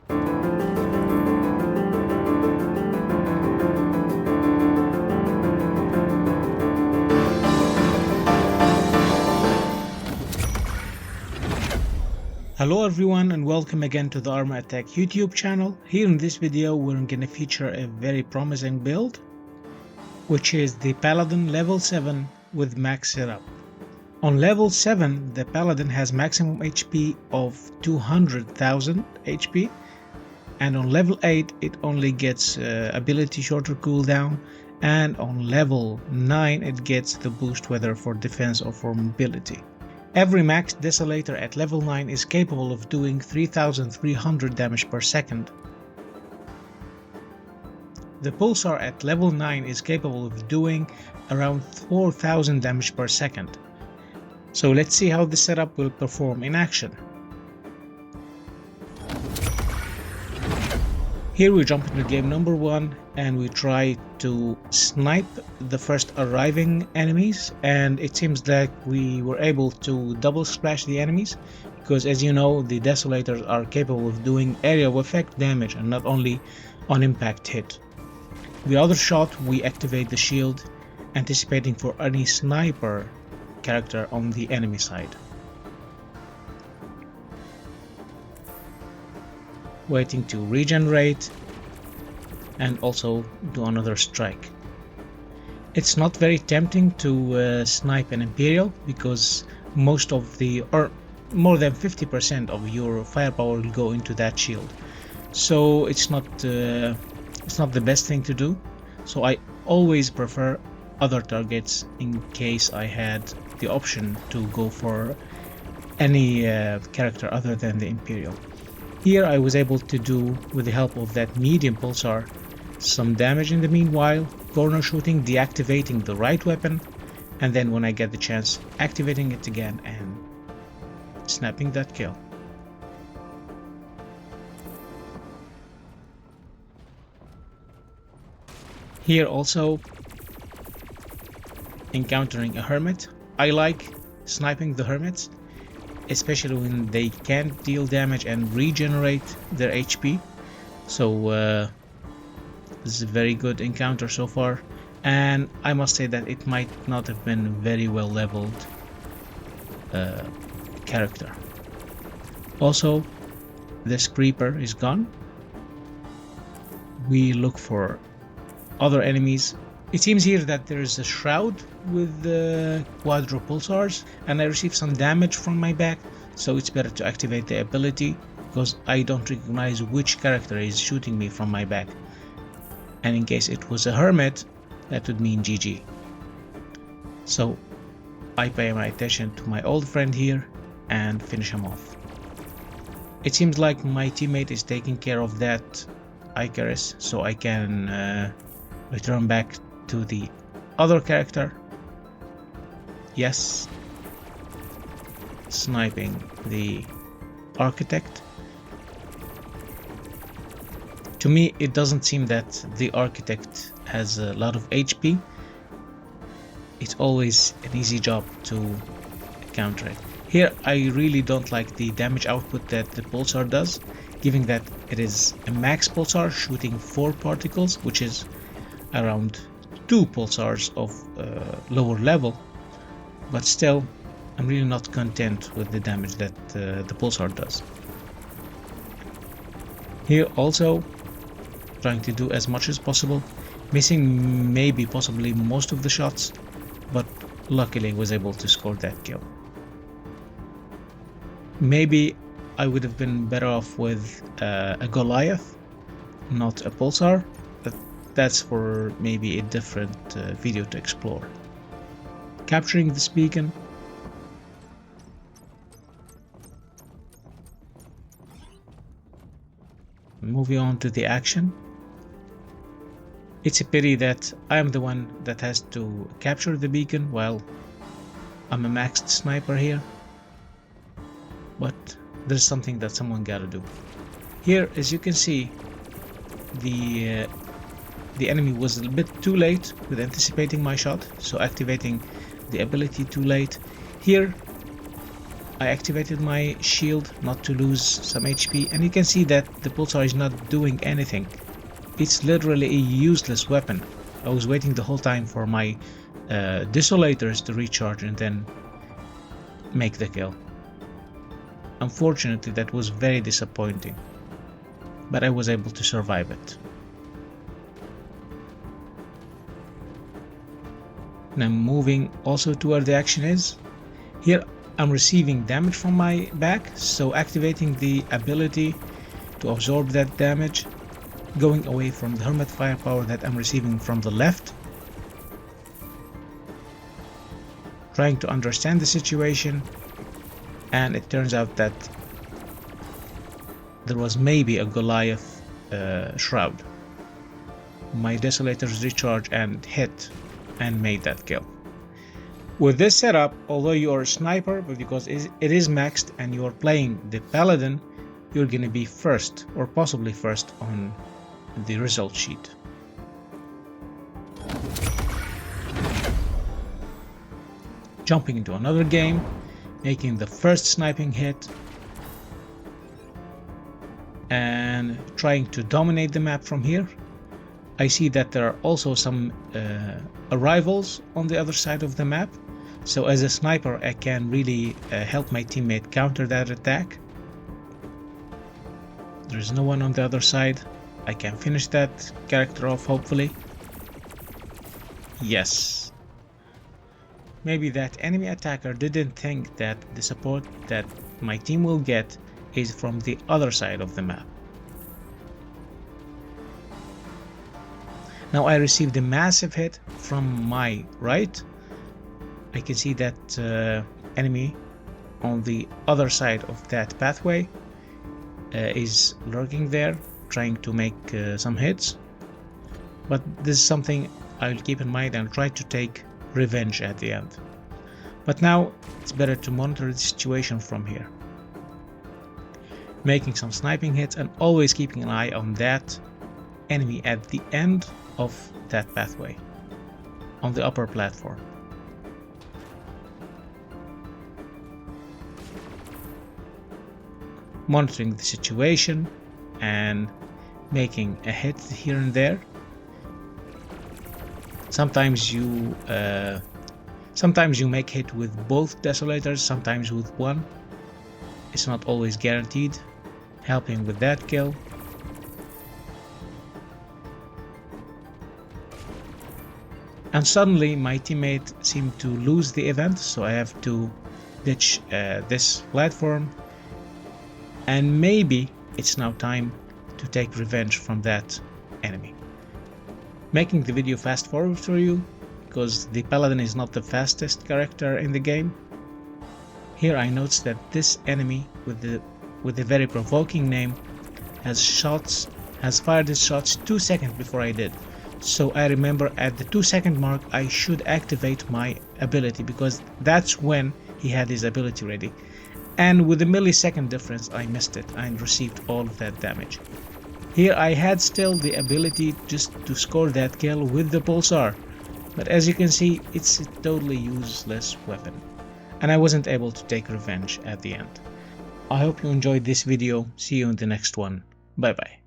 Hello everyone and welcome again to the Armor Attack YouTube channel. Here in this video we're going to feature a very promising build, which is the Paladin level 7 with max setup. On level 7 the Paladin has maximum HP of 200,000 HP, and on level 8 it only gets ability shorter cooldown, and on level 9 it gets the boost whether for defense or for mobility. Every maxed Desolator at level 9 is capable of doing 3300 damage per second. The Pulsar at level 9 is capable of doing around 4000 damage per second. So let's see how this setup will perform in action. Here we jump into game number 1 and we try to snipe the first arriving enemies, and it seems like we were able to double splash the enemies because, as you know, the Desolators are capable of doing area of effect damage and not only on impact hit. The other shot we activate the shield, anticipating for any sniper character on the enemy side. Waiting to regenerate and also do another strike. It's not very tempting to snipe an Imperial because most of the, or more than 50% of your firepower will go into that shield. So it's not the best thing to do. So I always prefer other targets in case I had the option to go for any character other than the Imperial. Here I was able to do, with the help of that medium pulsar, some damage in the meanwhile, corner shooting, deactivating the right weapon, and then when I get the chance, activating it again and snapping that kill. Here also encountering a hermit. I like sniping the hermits, especially when they can't deal damage and regenerate their HP. So this is a very good encounter so far, and I must say that it might not have been very well leveled character. Also, this creeper is gone. We look for other enemies. It seems here that there is a shroud with the quadro pulsars, and I received some damage from my back, so it's better to activate the ability because I don't recognize which character is shooting me from my back. And in case it was a hermit, that would mean GG. So I pay my attention to my old friend here and finish him off. It seems like my teammate is taking care of that Icarus, so I can return back to the other character. Yes, sniping the architect. To me, it doesn't seem that the architect has a lot of HP. It's always an easy job to counter it. Here, I really don't like the damage output that the Pulsar does, given that it is a max Pulsar shooting 4 particles, which is around 2 Pulsars of lower level. But still, I'm really not content with the damage that the Pulsar does. Here also, trying to do as much as possible, missing maybe possibly most of the shots, but luckily was able to score that kill. Maybe I would have been better off with a Goliath, not a Pulsar, but that's for maybe a different video to explore. Capturing this beacon. Moving on to the action. It's a pity that I am the one that has to capture the beacon while I'm a maxed sniper here, but there's something that someone gotta do. Here, as you can see, the enemy was a bit too late with anticipating my shot, so activating the ability too late. Here I activated my shield not to lose some HP, and you can see that the Pulsar is not doing anything. It's literally a useless weapon. I was waiting the whole time for my Desolators to recharge and then make the kill. Unfortunately, that was very disappointing, but I was able to survive it. Now moving also to where the action is. Here I'm receiving damage from my back, so activating the ability to absorb that damage, going away from the Hermit firepower that I'm receiving from the left, trying to understand the situation, and it turns out that there was maybe a Goliath shroud. My Desolators recharge and hit and made that kill. With this setup, although you are a sniper, but because it is maxed and you are playing the Paladin, you're gonna be first or possibly first on the result sheet. Jumping into another game, making the first sniping hit, and trying to dominate the map from here. I see that there are also some arrivals on the other side of the map, so as a sniper I can really help my teammate counter that attack. There's no one on the other side. I can finish that character off, hopefully. Yes. Maybe that enemy attacker didn't think that the support that my team will get is from the other side of the map. Now I received a massive hit from my right. I can see that enemy on the other side of that pathway is lurking there, trying to make some hits. But this is something I'll keep in mind and try to take revenge at the end. But now it's better to monitor the situation from here, making some sniping hits and always keeping an eye on that enemy at the end of that pathway on the upper platform. Monitoring the situation and making a hit here and there. Sometimes you make hit with both Desolators, sometimes with one. It's not always guaranteed. Helping with that kill. And suddenly my teammate seemed to lose the event, so I have to ditch this platform, and maybe it's now time to take revenge from that enemy. Making the video fast forward for you, because the Paladin is not the fastest character in the game. Here I noticed that this enemy with a very provoking name has fired his shots 2 seconds before I did. So I remember at the 2-second mark I should activate my ability, because that's when he had his ability ready. And with a millisecond difference I missed it and received all of that damage. Here I had still the ability just to score that kill with the Pulsar, but as you can see it's a totally useless weapon, and I wasn't able to take revenge at the end. I hope you enjoyed this video. See you in the next one. Bye bye.